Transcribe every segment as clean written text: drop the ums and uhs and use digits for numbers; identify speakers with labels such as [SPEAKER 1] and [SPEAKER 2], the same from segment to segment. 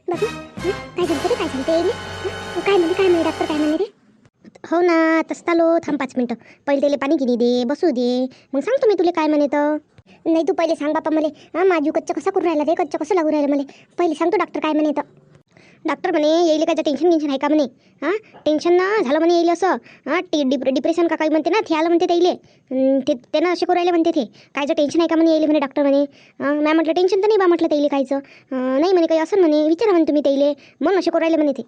[SPEAKER 1] बाबू काय झालं रे, काय झालं ते काय म्हणे डॉक्टर, काय म्हणे रे? हो ना, तसं आलो, थांब 5 मिनटं. पहिले त्याला पाणी गिनी दे, बसू दे, मग सांगतो मी तुला काय म्हणे तर. नाही तू पहिले सांग बापा मला. माझू कच्चा कसा करून राहिला रे, कच्चा कसं लागू राहिलं मला. पहिले सांगतो डॉक्टर काय म्हणे तर. डॉक्टर म्हणे येईल काय टेन्शन आहे का म्हणे. टेन्शन ना झालं म्हणे येईल असं. डिप्रेशन का काही म्हणते ना, ते आलं म्हणते त्याइले. ते त्यानं असे करू राहिले म्हणते ते. कायचं टेन्शन आहे का म्हणे येईल म्हणे डॉक्टर म्हणे. मॅम म्हटलं टेन्शन तर नाही बा म्हटलं त्याइले कायचं. नाही म्हणे काही असं म्हणे, विचारा म्हणे तुम्ही त्याइले, म्हणून असे करू राहिले म्हणे ते.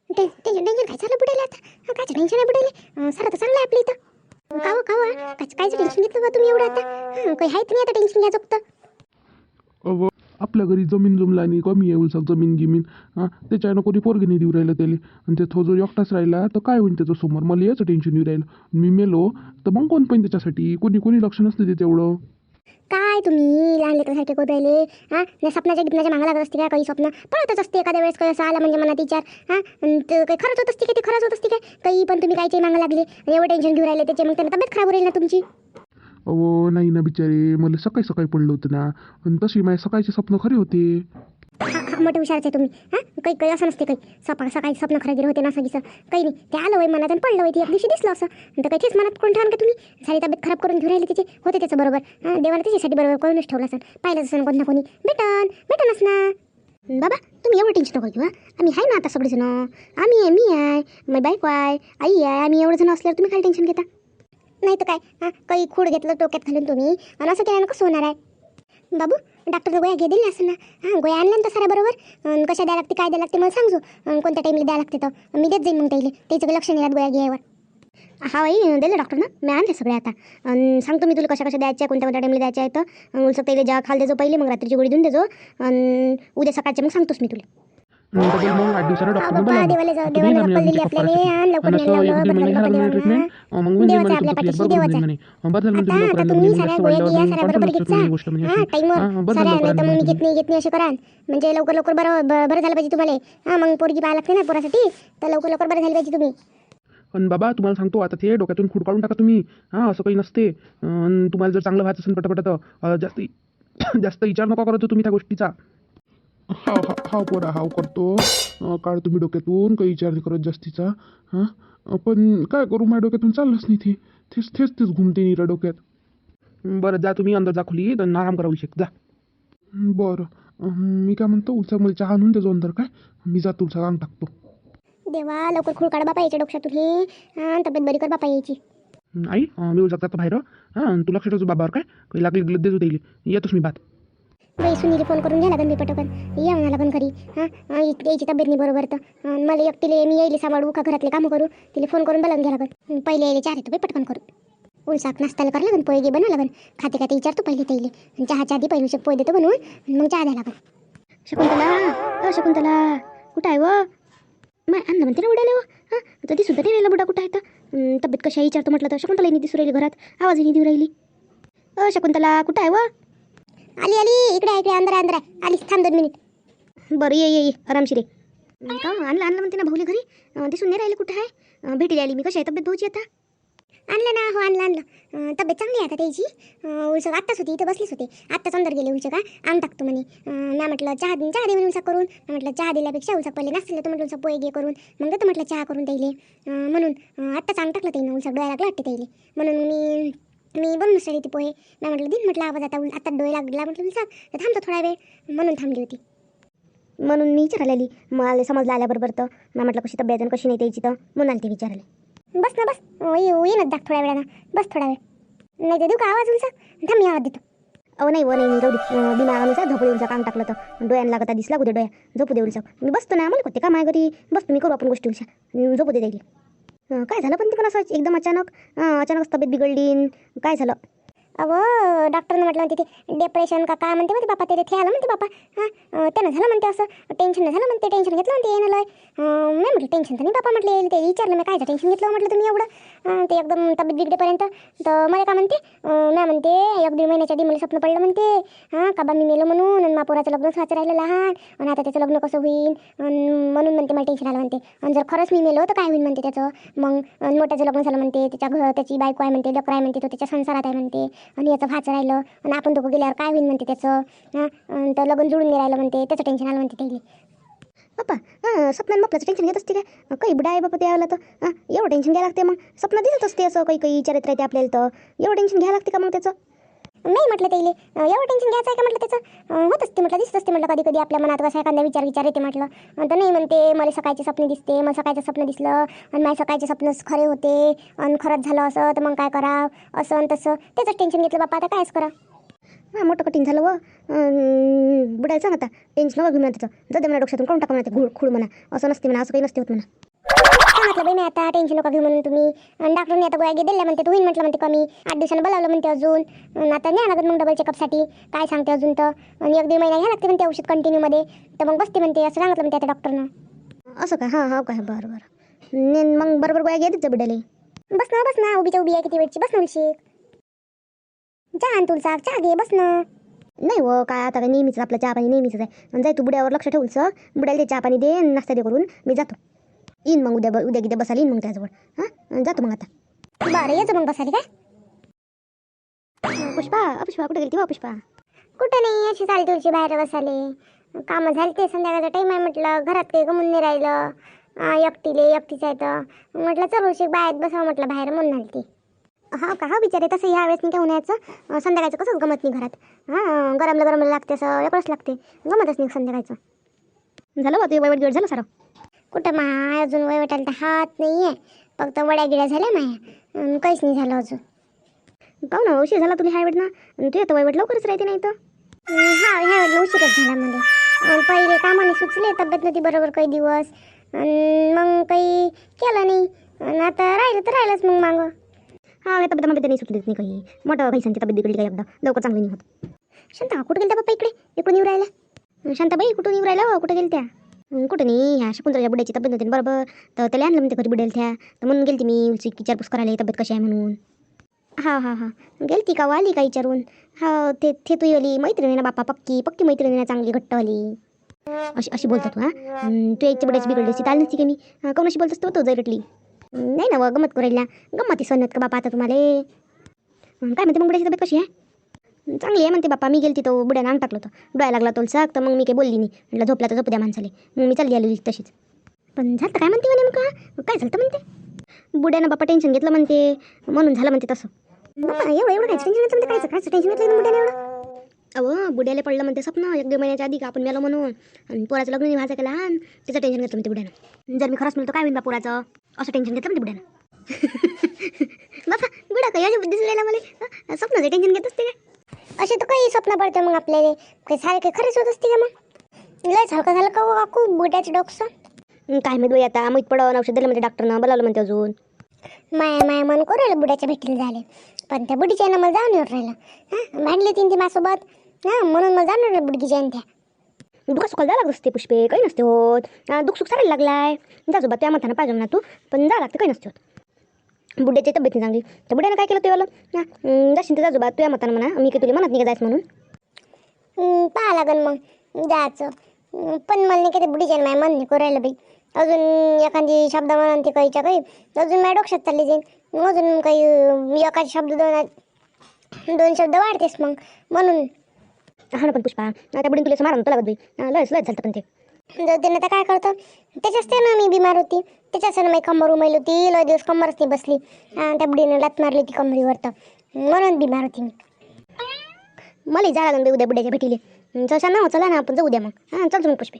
[SPEAKER 1] टेन्शन काय झालं बुडायला आता, कायचं टेन्शन आहे बुडायला, सारं तर चांगलं आहे आपलं इथं. कायचं टेन्शन घेतलं बा तुम्ही एवढं आता. काही आहेत नाही आता टेन्शन घ्यायचं फक्त.
[SPEAKER 2] अव आपल्या घरी जमीन जमलानी कमी आहे उलसाक जमीन गिमीन. त्याच्यानं कोणी पोरगी नाही देऊ राहिलं त्याला. आणि ते तो जो एकटाच राहिला तर काय होईल त्याचं समोर. मला याचं टेन्शन येऊ राहिलं. मी मेलो तर मग कोण पण त्याच्यासाठी कोणी लक्ष नसते ते तेवढं.
[SPEAKER 1] काय तुम्ही लहान लेकरासारखे करू राहिले. नाही सपनाच्या गिपनाच्या मागं लागत असते का, काही स्वप्न पळतच असते एखाद्या वेळेस, काही असं आला म्हणजे मनात विचार. काही खरंच होत असते का, ते खरंच होत असते काय काही, पण तुम्ही कायचे मागं लागले आणि एवढं टेन्शन घेऊन राहिले त्याचे, मग त्यांना तब्येत खराब होईल ना तुमची.
[SPEAKER 2] अहो नाही ना बिचारे, मला सकाळी सकाळी पडलं होतं ना, आणि तशी माझे सकाळचे स्वप्न खरे होते.
[SPEAKER 1] मोठे हुशारच आहे तुम्ही. काही असं नसते, काही सकाळी स्वप्न खरं गेलं होते ना, असं काही नाही. ते आलं वय मनात आणि पडलं वय, ते एक दिवशी दिसलं असं. तर काही तेच मनात कोण ठेवून का तुम्ही. सारी तब्येत खराब करून घेऊन राहिले त्याचे, होते त्याचं बरोबर. देवाला त्याच्यासाठी बरोबर करूनच ठेवलं असं, पाहिलंच असं कोणी ना कोणी भेटनच ना. बाबा तुम्ही एवढं टेन्शन नको घेऊ. आम्ही आहे ना आता सगळेजण. मी आहे, माझी बायको आहे, आई आहे. आम्ही एवढं जण असल्यावर तुम्ही काय टेन्शन घेता. नाही तर काय, काही खूड घेतलं डोक्यात घालून तुम्ही, आणि असं केल्यानं कसं होणार आहे बाबू. डॉक्टर गोळ्या घे दिली असं ना. गोळ्या आणल्या ना तर साऱ्या बरोबर. कशा द्यायला लागते, काय द्यायला लागते मला सांगू. कोणत्या टाईमला द्यायला लागते तर मी देत जाईन मग त्याला. त्याचं काही लक्ष नाही राहत गोळ्या घ्यायवर. हा बाई दिले डॉक्टरनं, मी आणले सगळे आता. आणि सांगतो मी तुला कशा द्यायच्या, कोणत्या टाईमला द्यायच्या आहेत तर. उलसं त्याला ज्या खाल देजो पहिले, मग रात्रीची गोळी देऊन देजो. आणि उद्या सकाळच्या मग सांगतोच मी तुला.
[SPEAKER 2] डबल मग 8 दिवसानं डॉक्टरने
[SPEAKER 1] बाबा
[SPEAKER 2] बोलावलं.
[SPEAKER 1] देवाला
[SPEAKER 2] तुम्ही
[SPEAKER 1] देवाला
[SPEAKER 2] येणार
[SPEAKER 1] धप्पल
[SPEAKER 2] म्हणे
[SPEAKER 1] दिली
[SPEAKER 2] तुमच्या
[SPEAKER 1] आपल्याला, लवकर
[SPEAKER 2] आणि
[SPEAKER 1] नाही
[SPEAKER 2] असं एक दीड महिने झाला म्हणे ट्रीटमेंट. मग म्हणजे
[SPEAKER 1] देवाचं
[SPEAKER 2] मला
[SPEAKER 1] आपल्या
[SPEAKER 2] तुमचं
[SPEAKER 1] पाठीशी
[SPEAKER 2] क्लिअर बरोबर
[SPEAKER 1] देवाचा.
[SPEAKER 2] होईल म्हणे. बरं झालं तुम्ही लवकर
[SPEAKER 1] आता
[SPEAKER 2] आणलं
[SPEAKER 1] तुम्ही
[SPEAKER 2] म्हणजे
[SPEAKER 1] साऱ्या
[SPEAKER 2] जास्त
[SPEAKER 1] गोळ्या
[SPEAKER 2] वाढल्यावर
[SPEAKER 1] घ्या,
[SPEAKER 2] मग
[SPEAKER 1] साऱ्या
[SPEAKER 2] कॉन्ट्रोल
[SPEAKER 1] बरोबर
[SPEAKER 2] असतं
[SPEAKER 1] घेत
[SPEAKER 2] तुम्ही
[SPEAKER 1] जा.
[SPEAKER 2] गोष्ट म्हणजे अशी.
[SPEAKER 1] टाईमवर
[SPEAKER 2] बरं झालं
[SPEAKER 1] साऱ्या,
[SPEAKER 2] लवकर
[SPEAKER 1] नाही तर
[SPEAKER 2] आणलं
[SPEAKER 1] मग मी
[SPEAKER 2] म्हणजे
[SPEAKER 1] घेत नाही असे करा. म्हणजे लवकर बरं झालं पाहिजे तुम्हाला. मग पोरगी पाहायला लागते ना पोरासाठी, तर लवकर बरं झाली पाहिजे तुम्ही.
[SPEAKER 2] पण बाबा तुम्हाला सांगतो आता ते डोक्यातून खूड काढून टाका तुम्ही. असं काही नसते. तुम्हाला जर चांगलं व्हायचं असेल पटापट तर जास्त जास्त विचार नका करत तुम्ही त्या गोष्टीचा. हाव पोरा हाव करतो. काढ तुम्ही डोक्यातून, काही विचार नाही करत जास्तीचा. पण काय करू, माझ्या डोक्यातून चाललंच नाही ते. तेच घुमते नीरा डोक्यात. बरं जा तुम्ही अंदर जा खोली, तर आराम करावू शक जा. बरं. मी काय म्हणतो, उलसा मला चहा आणून देजो अंदर काय. मी जातो उलसा अंग टाकतो.
[SPEAKER 1] देवा लवकर खूळ काढ बापा याच्या डोक्यातून हे. तब्येत बरी कर बापा याची.
[SPEAKER 2] आई मी उलसा जातो बाहेर. तू लक्ष ठेवतो बाबावर काय, काही लागली देतो देईल. येतोच मी बात.
[SPEAKER 1] बाई सुनील फोन करून घ्या लागन मी पटकन. या म्हणा लागन घरी. यायची तब्येत नाही बरोबर तर. मला एकटीले मी येईल सांभाळू का घरातले कामं करू. तिला फोन करून बोलावून घ्या लागन. पहिले यायला चहा देतो बाई पटकन करू. उलसाक नाश्त्याला करा लागन, पोहे बनवा लागन. खाते विचारतो पहिले त्याइले. चहाच्या आधी पहिले पोहे देतो बनवून, मग चहा द्या लागन. शकुंतला कुठं आहे व. मग अन्न म्हणते ना उडाले व. तर ती सुद्धा नाही राहिला बुडा कुठं आहे तर. तब्येत कशी आहे विचारतो म्हटलं तर शकुंतला नाही दिसू राहिली घरात. आवाजही नाही देऊ राहिली. शकुंतला कुठं आहे व. आली इकडे अंदर आहे. आली थांब 2 मिनिट. बरं ये आरामशीर ये. का आणलं म्हणते ना भाऊले घरी. दिसून नाही राहिले कुठं आहे. भेटीला आली मी. कशी आहे तब्येत भाऊची आता. आणलं ना, हो आणलं. तब्येत चांगली आहे आता त्याची. उलसक आत्ताच होती इथं बसलीच होती. आत्ताच अंदर गेले उलसक. अंग टाकतो म्हणे. मी म्हटलं चहा दे म्हणे उलसक करून. म्हटलं चहा दिल्यापेक्षा उलसक पहिले नाश्ता तर म्हटलं उलसक पोहे घे करून. मग देतो म्हटलं चहा करून त्याइले. म्हणून आत्ताच अंग टाकलं त्याईनं उलसक डोळ्या लागला वाटते त्याइले. म्हणून मी बनवून सगळी ती पोहे. मी म्हटलं दिन म्हटलं आवाज आता डोळे लागला म्हटलं उलसक तर थांबतो थोडा वेळ, म्हणून थांबली होती. म्हणून मी विचारायला मला समजलं आल्याबरोबर तर. मी म्हटलं कशी तब्येत आणि कशी नाही त्याची, तर म्हणून आली ते विचारायला. बस ना बस. येईनच दाख थोड्या वेळानं. बस थोडा वेळ. नाही तर देऊ का आवाज उलसा. थांब मी आवाज देतो. नाही जाऊ दे. बिना आवाजानुसार झोपू दे उलसा. काम टाकलं तर डोळ्यानं लागता दिसला कुठे डोळ्या. झोपू दे उलसा. मी बसतो ना, मला होते का माझ्या घरी बसतो मी, करू आपण गोष्टी उलसा. झोपू दे द्यायला. काय झालं पण ते पण असं एकदम अचानक तब्येत बिघडली. काय झालं. अहो डॉक्टरनं म्हटलं म्हणते ते डिप्रेशन का काय म्हणते बापा ते आलं म्हणते बापा. त्यानं झालं म्हणते असं. टेन्शन झालं म्हणते. टेन्शन घेतलं म्हणते येणं लय. नाही म्हटलं टेन्शन तर नाही बापा म्हटलं. ते विचारलं मी कायचं टेन्शन घेतलं म्हटलं तुम्ही एवढं. ते एकदम तब्येत बिघडेपर्यंत. तर मला का म्हणते मॅ म्हणते 1-1.5 महिन्याच्या आधी मला स्वप्न पडलं म्हणते. का बा मी मेलो म्हणून, आणि पोराचं लग्नच व्हायचं राहिलं लहान, आणि आता त्याचं लग्न कसं होईल म्हणून म्हणते मला टेन्शन आलं म्हणते. आणि जर खरंच मी मेलो तर काय होईल म्हणते त्याचं. मग मोठ्याचं लग्न झालं म्हणते, त्याची बायको आहे म्हणते, लेकरं आहे म्हणते, तो त्याच्या संसारात आहे म्हणते, आणि याचं व्हायचं राहिलं आणि आपण दोघं गेल्यावर काय होईल म्हणते त्याचं. तर लग्न जुळून नाही राहिलं म्हणते, त्याचं टेन्शन आलं म्हणते त्याला. बाप्पा स्वप्नान बापलाचं टेन्शन घेत असते काय काही बुडा आहे बापा त्यावेळेला तर एवढं टेन्शन घ्यायला लागते मग स्वप्न दिसत असते असं काही काही विचारत राहते आपल्याला तर एवढं टेन्शन घ्यायला लागते का मग त्याचं नाही म्हटलं त्याला एवढं टेन्शन घ्यायचं आहे का म्हटलं त्याचं होत असते म्हटलं दिसत असते म्हटलं कधी कधी आपल्या मनात कसं एखादा विचार येते म्हटलं तर नाही म्हणते मला सकाळचे स्वप्न दिसते मला सकाळचं स्वप्न दिसलं आणि माझ्या सकाळचे स्वप्न खरे होते आणि खरंच झालं असं तर मग काय करावं असं आणि तसं त्याचंच टेन्शन घेतलं बापा आता कायच करा मोठं कठीण झालं व बुडायला सांग आता टेन्शन नका घेऊन म्हणा त्याचं जर म्हणा डोक्यातून काढून टाका म्हणा ते खूळ म्हणा असं नसते म्हणा असं काही नसते होत म्हणा सांगितलं बाई मी आता टेन्शन नका घेऊ म्हणून तुम्ही आणि डॉक्टरने आता गोळ्या दिल्या म्हणते तू होईन म्हटलं म्हणते कमी 8 दिवसानं बोलावलं म्हणते अजून आता नाही लागत मग डबल चेकअपसाठी काय सांगते अजून तर आणि 1-1.5 महिना घ्या लागते म्हणते औषध कंटिन्यूमध्ये तर मग बसते म्हणते असं सांगितलं म्हणते आता डॉक्टरनं असं का हां काय बरं मग बरोबर गोळ्या घ्या तिथं बिडाले बस ना उभीच्या उभी आहे किती वेळची बस ना उलशीक चहा आण तुला चहा घे बस ना नाही हो काय आता काय नेहमीच आपलं चहा पाणी नेहमीच आहे जाय तू बुड्यावर लक्ष ठेवून बुड्याला ते चहा पाणी दे नाश्ता दे करून मी जातो येईन मग उद्या किती बसायला येईन मग त्याजवळ हां जातो मग आता बरं यायचं मग बसायला काय पुष्पा कुठे गेली पुष्पा कुठं नाही अशी चालली तुळशी बाहेर बसाले कामं झाली ते संध्याकाळचा टाईम आहे म्हटलं घरात काही गमून नाही राहिलं एकटीच आहे तर म्हटलं चल उशीक बाहेर बसावं म्हटलं बाहेर म्हणून आली ती हा बिचारे तसं ह्या वेळेस नाही काय उन्हाळ्याचं संध्याकाळचं कसंच गमत नाही घरात गरमला लागते असं वेगळंच लागते गमतच नाही संध्याकाळचं झालं बा ते वैवट गिवट झालं सारं कुठं माय अजून वैवटाला तर हात नाही आहे फक्त वड्या गिड्या झाल्या माया काहीच नाही झालं अजून पाहू ना उशीर झाला तुला ह्या वेळ ना तुझ्या तर वैवट लवकरच राहते नाही तर ह्या वेळेला उशीरच झाला मध्ये पहिले कामाने सुचले तब्येत नव्हती बरोबर काही दिवस मग काही केलं नाही आता राहिलंच मग मागं या तब्येतामध्ये नाही सुचली नाही काही मोठं काही सांगते तब्येत बिघडली काही एकदा लवकर चांगली नाही होत शांता कुठं गेल्या बाप्पा इकडून येऊ राहिला शांताबाई कुठून येऊ राहिला कुठं गेल त्या कुठं नाही ह्या शकुंतलाच्या बुड्याची तब्येत नव्हती बरोबर तर त्याला आणलं म्हणते घरी बुडेल त्या तर म्हणून गेलती मी विचारपूस करायला तब्येत कशी आहे म्हणून हा गेलती का आली का विचारून ते तू आली मैत्रिणी ना बापा पक्की मैत्रिणी ना चांगली घट्ट आली अशी बोलतो तू तू याची बुड्याची बिघडली असती आली नसती की मी कोण अशी बोलतोस तो जरटली नाही ना गमत करायला गमती सणत का बापा आता तुम्हाला काय म्हणते मग बुड्याची तब्येत कशी आहे चांगली आहे म्हणते बापा मी गेली तो बुड्यानं अंग टाकलं होतं डोळा लागला तोल तर मग मी काही बोलली नाही म्हटलं झोपला तर झोपू द्या माणसाले मग मी चालली आली तशीच पण झालं काय म्हणते म्हणे नेमकं काय झालं म्हणते बुड्यानं बापा टेन्शन घेतलं म्हणते म्हणून झालं म्हणते तसं बापा एवढं काय टेन्शन घेतलं म्हणते काय टेन्शन घेतलं बुड्याने एवढं बुड्याला पडलं म्हणते स्वप्न 1-2 महिन्याच्या आधी का आपण मेलो म्हणून आणि पोराचं लग्न नाही व्हायचं का लहान त्याचं टेन्शन घेतलं म्हणते बुड्यानं जर मी खरंच म्हणतो काय होईल बा पोराचं असं टेन्शन घेतलं म्हणते बुड्यानं बापा बुडा काय अशा बुद्धी दिसलेला मला स्वप्नाचं टेन्शन घेत असते काय असे तर काही स्वप्न पडते मग आपल्याला काही सारखे खरेच होत असते का मग लयच हलका झालं का काकू बुड्याचं डोकसं काय माहिती आता माहीत पडलं औषध दिलं म्हणते डॉक्टरनं बोलावलं म्हणते अजून माया मन कोरायला बुड्याच्या भेटीला झाले पण त्या बुडीच्या मला जाऊन येऊन राहिलं भांडले ती माझ्यासोबत म्हणून मला जाणार बुडकीच्या त्या दुखा सुखाला जायला लागत असते पुष्पे काही नसते होत दुःख सुख सारायला लागलाय जा जोबा त्या मतानं पाहिजे म्हणा तू पण जा लागते काही नसते होत बुड्याची तब्येत नाही चांगली तर बुड्यानं काय केलं तुला जाशील तर जा जोबा तुझ्या मतानं म्हणा मी काही तुला म्हणत नाही का जायचं म्हणून पाहा लागन मग जायचं पण मला नाही काही बुडीच्या माय मन नाही करायला बाई अजून एखादी शब्द म्हणून ते काहीच्या काही अजून माझ्या डोक्यात चालली जाईल अजून काही एखादी शब्द 2 शब्द वाढतेस मग म्हणून हा ना पण पुष्पा त्या बुडीन तुला मारा लागत बाई लयच झालं पण ते जर त्यानं तर काय करतं त्याच्याच ते ना मी बिमार होती त्याच्याच ना माझी कंबर उमैली होती लय दिवस कंबरच नाही बसली त्या बुडीनं लात मारली होती कमरीवर तर म्हणून बिमार होती मी मला जा लागून उद्या बुड्याच्या भेटीले चल ना आपण जाऊ द्या मग चल मग पुष्पे